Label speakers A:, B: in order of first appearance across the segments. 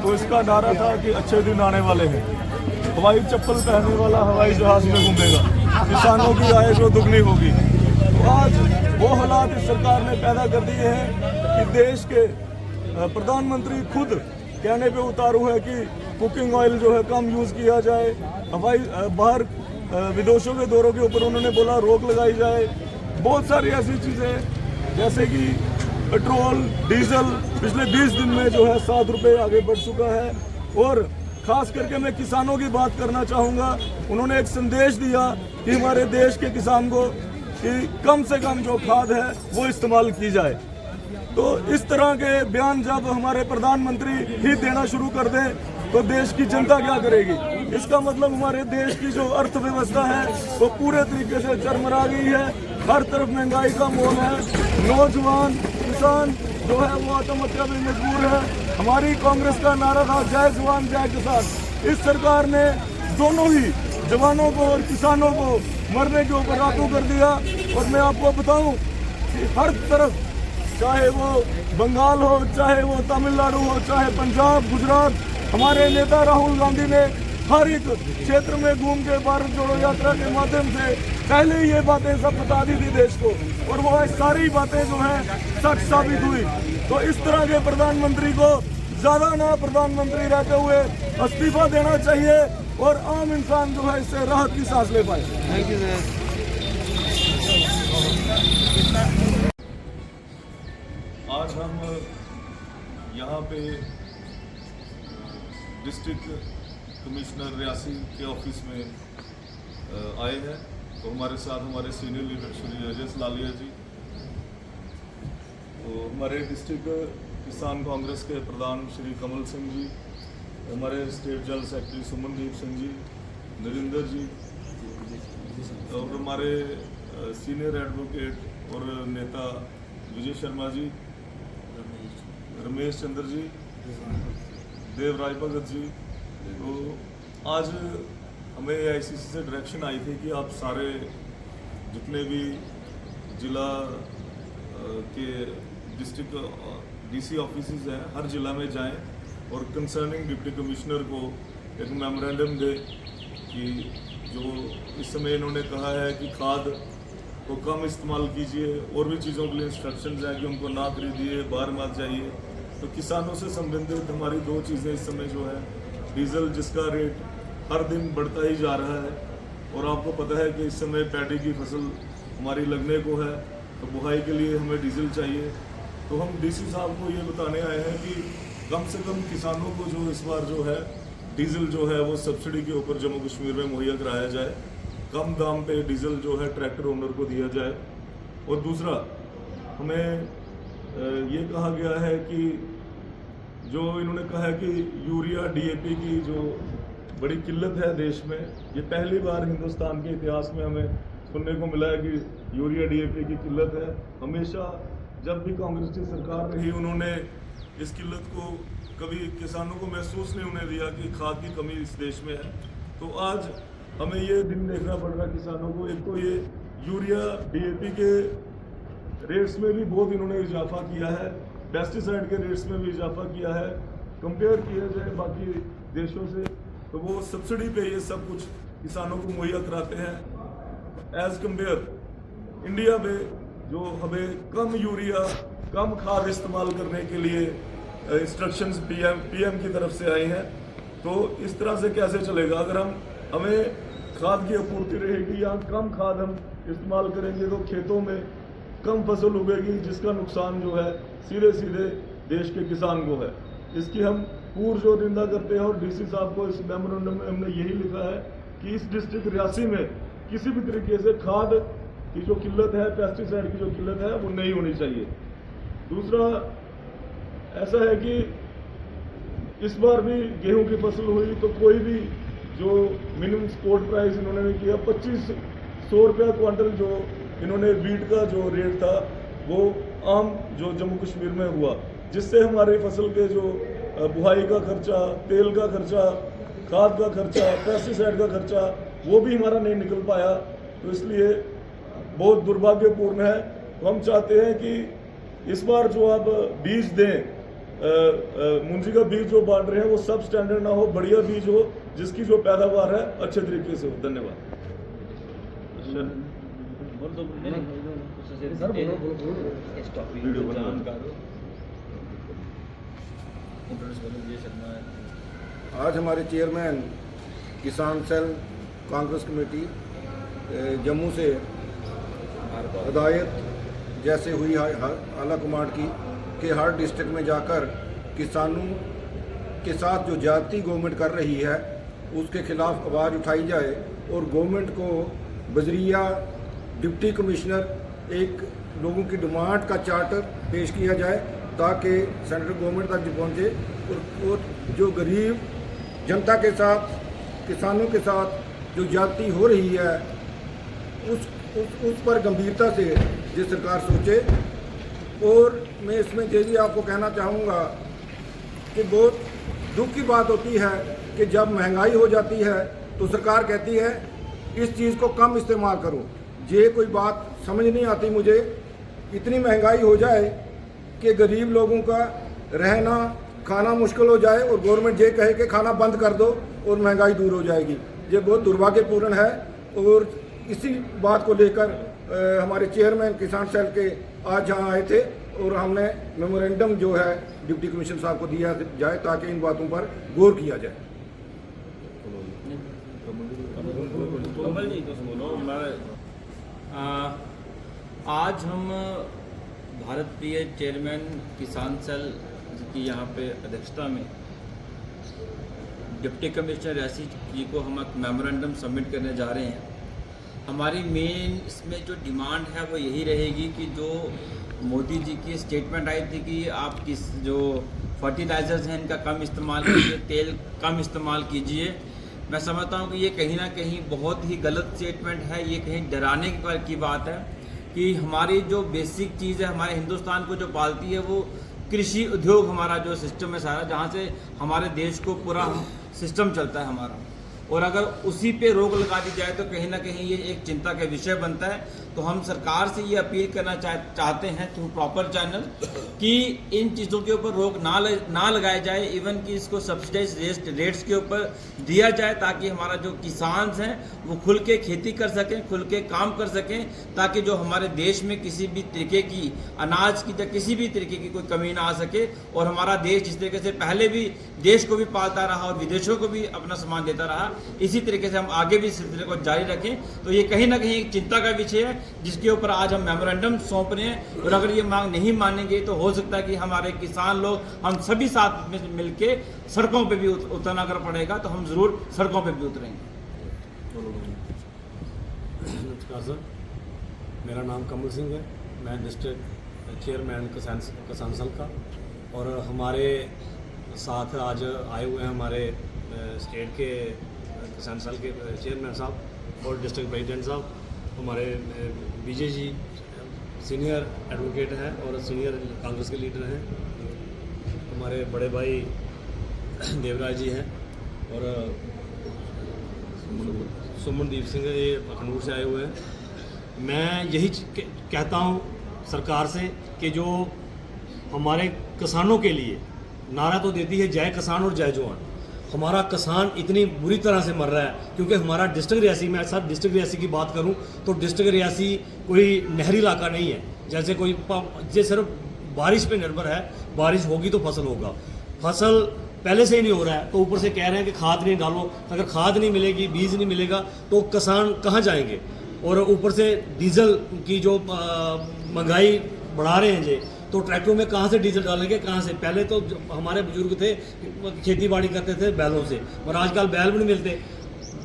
A: तो इसका नारा था कि अच्छे दिन आने वाले हैं, हवाई चप्पल पहनने वाला हवाई जहाज में घूमेगा, किसानों की आय जो दुगनी होगी। तो आज वो हालात इस सरकार ने पैदा कर दिए हैं कि देश के प्रधानमंत्री खुद कहने पे उतारू है कि कुकिंग ऑयल जो है कम यूज़ किया जाए, हवाई बाहर विदेशों के दौरों के ऊपर उन्होंने बोला रोक लगाई जाए। बहुत सारी ऐसी चीज़ें जैसे कि पेट्रोल डीजल पिछले 20 दिन में जो है 7 रुपये आगे बढ़ चुका है। और खास करके मैं किसानों की बात करना चाहूँगा, उन्होंने एक संदेश दिया कि हमारे देश के किसान को कि कम से कम जो खाद है वो इस्तेमाल की जाए। तो इस तरह के बयान जब हमारे प्रधानमंत्री ही देना शुरू कर दें तो देश की जनता क्या करेगी? इसका मतलब हमारे देश की जो अर्थव्यवस्था है वो पूरे तरीके से चरमरा गई है। हर तरफ महंगाई का मोल है, नौजवान किसान जो है वो आत्महत्या में मजबूर है। हमारी कांग्रेस का नारा था जय जवान जय किसान। इस सरकार ने दोनों ही जवानों को और किसानों को मरने के ऊपर रातों कर दिया। और मैं आपको बताऊं कि हर तरफ, चाहे वो बंगाल हो, चाहे वो तमिलनाडु हो, चाहे पंजाब गुजरात, हमारे नेता राहुल गांधी ने हर एक क्षेत्र में घूम के भारत जोड़ो यात्रा के माध्यम से पहले ही ये बातें सब बता दी थी देश को, और वो सारी बातें जो हैं सच साबित हुई। तो इस तरह के प्रधानमंत्री को ज्यादा ना प्रधानमंत्री रहते हुए इस्तीफा देना चाहिए और आम इंसान जो है इससे राहत की सांस ले पाए।
B: Thank you sir.
A: आज हम यहाँ पे डिस्ट्रिक्ट कमिश्नर रियासी के ऑफिस में आए हैं। तो हमारे साथ हमारे सीनियर लीडर श्री राजेश लालिया जी, तो हमारे डिस्ट्रिक्ट किसान कांग्रेस के प्रधान श्री कमल सिंह जी, हमारे state general secretary Sumandeep Singh ji, Narendra ji, और हमारे सीनियर एडवोकेट और नेता विजय शर्मा जी, रमेश चंद्र जी, देवराज भगत जी। तो आज हमें AICC से डायरेक्शन आई थी कि आप सारे जितने भी जिला के डिस्ट्रिक्ट DC ऑफिसेज हैं हर जिला में जाएं और कंसर्निंग डिप्टी कमिश्नर को एक मेमोरेंडम दे कि जो इस समय इन्होंने कहा है कि खाद को कम इस्तेमाल कीजिए, और भी चीज़ों के लिए इंस्ट्रक्शंस हैं कि उनको ना खरीदिए, बाहर मत जाइए। तो किसानों से संबंधित हमारी 2 चीज़ें इस समय जो है, डीजल जिसका रेट हर दिन बढ़ता ही जा रहा है, और आपको पता है कि इस समय पैडी की फसल हमारी लगने को है, तो बुआई के लिए हमें डीजल चाहिए। तो हम DC साहब को ये बताने आए हैं कि कम से कम किसानों को जो इस बार जो है डीजल जो है वो सब्सिडी के ऊपर जम्मू कश्मीर में मुहैया कराया जाए, कम दाम पे डीजल जो है ट्रैक्टर ओनर को दिया जाए। और दूसरा, हमें ये कहा गया है कि जो इन्होंने कहा है कि यूरिया DAP की जो बड़ी किल्लत है देश में, ये पहली बार हिंदुस्तान के इतिहास में हमें सुनने को मिला है कि यूरिया DAP की किल्लत है। हमेशा जब भी कांग्रेस की सरकार रही उन्होंने इस किल्लत को कभी किसानों को महसूस नहीं होने दिया कि खाद की कमी इस देश में है। तो आज हमें ये दिन देखना पड़ रहा है किसानों को। एक तो ये यूरिया DAP के रेट्स में भी बहुत इन्होंने इजाफा किया है, पेस्टिसाइड के रेट्स में भी इजाफा किया है। कंपेयर किया जाए बाकी देशों से तो वो सब्सिडी पे ये सब कुछ किसानों को मुहैया कराते हैं। एज कंपेयर इंडिया में जो हमें कम यूरिया कम खाद इस्तेमाल करने के लिए इंस्ट्रक्शंस PM की तरफ से आई हैं। तो इस तरह से कैसे चलेगा? अगर हमें खाद की आपूर्ति रहेगी या कम खाद हम इस्तेमाल करेंगे तो खेतों में कम फसल उगेगी, जिसका नुकसान जो है सीधे सीधे देश के किसान को है। इसकी हम पुरजोर निंदा करते हैं। और DC साहब को इस मेमोरेंडम में हमने यही लिखा है कि इस डिस्ट्रिक्ट रियासी में किसी भी तरीके से खाद की जो किल्लत है, पेस्टिसाइड की जो किल्लत है वो नहीं होनी चाहिए। दूसरा ऐसा है कि इस बार भी गेहूं की फसल हुई तो कोई भी जो मिनिमम सपोर्ट प्राइस इन्होंने नहीं किया, 2500 रुपया क्वांटल जो इन्होंने वीट का जो रेट था वो आम जो जम्मू कश्मीर में हुआ, जिससे हमारे फसल के जो बुआई का खर्चा, तेल का खर्चा, खाद का खर्चा, पेस्टिसाइड का खर्चा वो भी हमारा नहीं निकल पाया। तो इसलिए बहुत दुर्भाग्यपूर्ण है। तो हम चाहते हैं कि इस बार जो आप बीज दें मुंजी का बीज जो बांट रहे हैं वो सब स्टैंडर्ड ना हो, बढ़िया बीज हो जिसकी जो पैदावार है अच्छे तरीके से हो। धन्यवाद।
B: आज हमारे चेयरमैन किसान सेल कांग्रेस कमेटी जम्मू से हदायत जैसे हुई आला कमांड की कि हर डिस्ट्रिक्ट में जाकर किसानों के साथ जो ज्यादती गवर्नमेंट कर रही है उसके खिलाफ आवाज़ उठाई जाए और गवर्नमेंट को बजरिया डिप्टी कमिश्नर एक लोगों की डिमांड का चार्टर पेश किया जाए ताकि सेंट्रल गवर्नमेंट तक पहुँचे और जो गरीब जनता के साथ किसानों के साथ जो ज्यादती हो रही है उस पर गंभीरता से ये सरकार सोचे। और मैं इसमें ये भी आपको कहना चाहूँगा कि बहुत दुख की बात होती है कि जब महंगाई हो जाती है तो सरकार कहती है इस चीज़ को कम इस्तेमाल करो। ये कोई बात समझ नहीं आती मुझे। इतनी महंगाई हो जाए कि गरीब लोगों का रहना खाना मुश्किल हो जाए और गवर्नमेंट ये कहे कि खाना बंद कर दो और महंगाई दूर हो जाएगी। ये बहुत दुर्भाग्यपूर्ण है। और इसी बात को लेकर हमारे चेयरमैन किसान सेल के आज यहाँ आए थे और हमने मेमोरेंडम जो है डिप्टी कमिश्नर साहब को दिया जाए ताकि इन बातों पर गौर किया जाए।
C: आज हम भारतीय चेयरमैन किसान सेल की यहाँ पे अध्यक्षता में डिप्टी कमिश्नर रियासी जी को हम एक मेमोरेंडम सबमिट करने जा रहे हैं। हमारी मेन इसमें जो डिमांड है वो यही रहेगी कि जो मोदी जी की स्टेटमेंट आई थी कि आप किस जो फर्टिलाइजर्स हैं इनका कम इस्तेमाल कीजिए, तेल कम इस्तेमाल कीजिए। मैं समझता हूँ कि ये कहीं ना कहीं बहुत ही गलत स्टेटमेंट है। ये कहीं डराने की बात है कि हमारी जो बेसिक चीज़ है हमारे हिंदुस्तान को जो पालती है वो कृषि उद्योग हमारा जो सिस्टम है सारा, जहाँ से हमारे देश को पूरा सिस्टम चलता है हमारा। और अगर उसी पे रोक लगा दी जाए तो कहीं ना कहीं ये एक चिंता का विषय बनता है। तो हम सरकार से ये अपील करना चाहते हैं थ्रू प्रॉपर चैनल कि इन चीज़ों के ऊपर रोक ना लगाया जाए, इवन कि इसको सब्सिडाइज रेट्स के ऊपर दिया जाए ताकि हमारा जो किसान हैं वो खुल के खेती कर सकें, खुल के काम कर सकें, ताकि जो हमारे देश में किसी भी तरीके की अनाज की या किसी भी तरीके की कोई कमी ना आ सके। और हमारा देश जिस तरीके से पहले भी देश को भी पालता रहा और विदेशों को भी अपना सामान देता रहा, इसी तरीके से हम आगे भी सिलसिले को जारी रखें। तो ये कहीं ना कहीं एक चिंता का विषय है जिसके ऊपर आज हम मेमोरेंडम सौंप रहे हैं। और अगर ये मांग नहीं मानेंगे तो हो सकता है कि हमारे किसान लोग हम सभी साथ में मिलके सड़कों पे भी उतरना अगर पड़ेगा तो हम ज़रूर सड़कों पे भी उतरेंगे।
D: नमस्कार सर, मेरा नाम कमल सिंह है। मैं डिस्ट्रिक्ट चेयरमैन किसान सेल का, और हमारे साथ आज आए हुए हैं हमारे स्टेट के किसान सेल के चेयरमैन साहब और डिस्ट्रिक्ट प्रेसिडेंट साहब, हमारे विजय जी सीनियर एडवोकेट हैं और सीनियर कांग्रेस के लीडर हैं, हमारे बड़े भाई देवराज जी हैं और सुमनदीप सिंह ये अखनूर से आए हुए हैं। मैं यही कहता हूँ सरकार से कि जो हमारे किसानों के लिए नारा तो देती है जय किसान और जय जवान, हमारा किसान इतनी बुरी तरह से मर रहा है क्योंकि हमारा डिस्ट्रिक्ट रियासी, मैं सब डिस्ट्रिक्ट रियासी की बात करूं तो डिस्ट्रिक्ट रियासी कोई नहरी इलाका नहीं है। जैसे कोई ये सिर्फ बारिश पे निर्भर है, बारिश होगी तो फसल होगा, फसल पहले से ही नहीं हो रहा है तो ऊपर से कह रहे हैं कि खाद नहीं डालो। अगर खाद नहीं मिलेगी, बीज नहीं मिलेगा तो किसान कहाँ जाएंगे। और ऊपर से डीजल की जो महंगाई बढ़ा रहे हैं जी, तो ट्रैक्टरों में कहाँ से डीजल डालेंगे, कहाँ से। पहले तो हमारे बुजुर्ग थे खेती बाड़ी करते थे बैलों से, और आजकल बैल भी नहीं मिलते,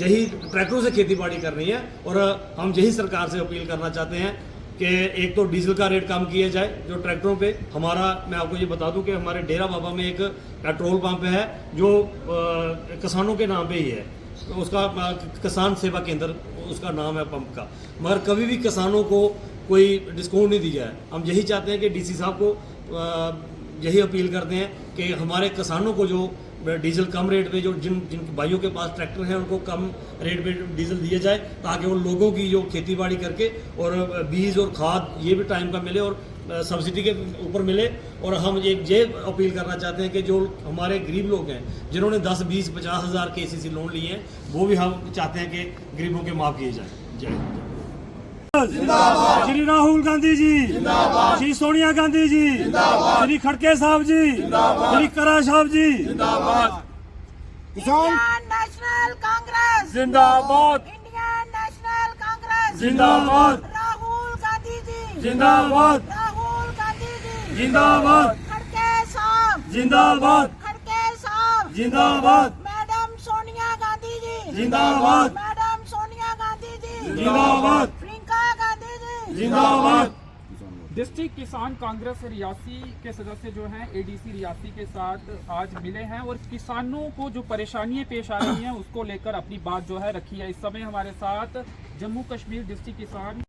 D: यही ट्रैक्टरों से खेती बाड़ी करनी है। और हम यही सरकार से अपील करना चाहते हैं कि एक तो डीजल का रेट कम किया जाए जो ट्रैक्टरों पे। हमारा मैं आपको ये बता दूं कि हमारे डेरा बाबा में एक पेट्रोल पंप है जो किसानों के नाम पे ही है, तो उसका किसान सेवा केंद्र उसका नाम है पंप का, मगर कभी भी किसानों को कोई डिस्काउंट नहीं दिया है। हम यही चाहते हैं कि डीसी साहब को यही अपील करते हैं कि हमारे किसानों को जो डीजल कम रेट पे, जो जिन भाइयों के पास ट्रैक्टर हैं उनको कम रेट पे डीजल दिया जाए ताकि उन लोगों की जो खेती बाड़ी करके और बीज और खाद ये भी टाइम का मिले और सब्सिडी के ऊपर मिले। और हम ये अपील करना चाहते हैं कि जो हमारे गरीब लोग हैं जिन्होंने 10, 20, 50 हज़ार KCC लोन लिए हैं, वो भी हम चाहते हैं कि गरीबों के माफ़ किए जाएँ। जय हिंद। श्री राहुल गांधी जी जिंदाबाद, श्री सोनिया गांधी जी जिंदाबाद, श्री खड़गे साहब जी जिंदाबाद, श्री करा साहब जी जिंदाबाद,
E: इंडियन नेशनल कांग्रेस
D: जिंदाबाद,
E: इंडियन नेशनल कांग्रेस
D: जिंदाबाद,
E: राहुल गांधी जी
D: जिंदाबाद,
E: राहुल गांधी जी
D: जिंदाबाद,
E: खड़गे साहब
D: जिंदाबाद,
E: खड़गे साहब
D: जिंदाबाद,
E: मैडम सोनिया गांधी जी
D: जिंदाबाद,
E: मैडम सोनिया गांधी जी
D: जिंदाबाद,
E: प्रियंका गांधी जी
D: जिंदाबाद।
F: डिस्ट्रिक्ट किसान कांग्रेस रियासी के सदस्य जो हैं ADC रियासी के साथ आज मिले हैं और किसानों को जो परेशानियां पेश आ रही हैं उसको लेकर अपनी बात जो है रखी है। इस समय हमारे साथ जम्मू कश्मीर डिस्ट्रिक्ट किसान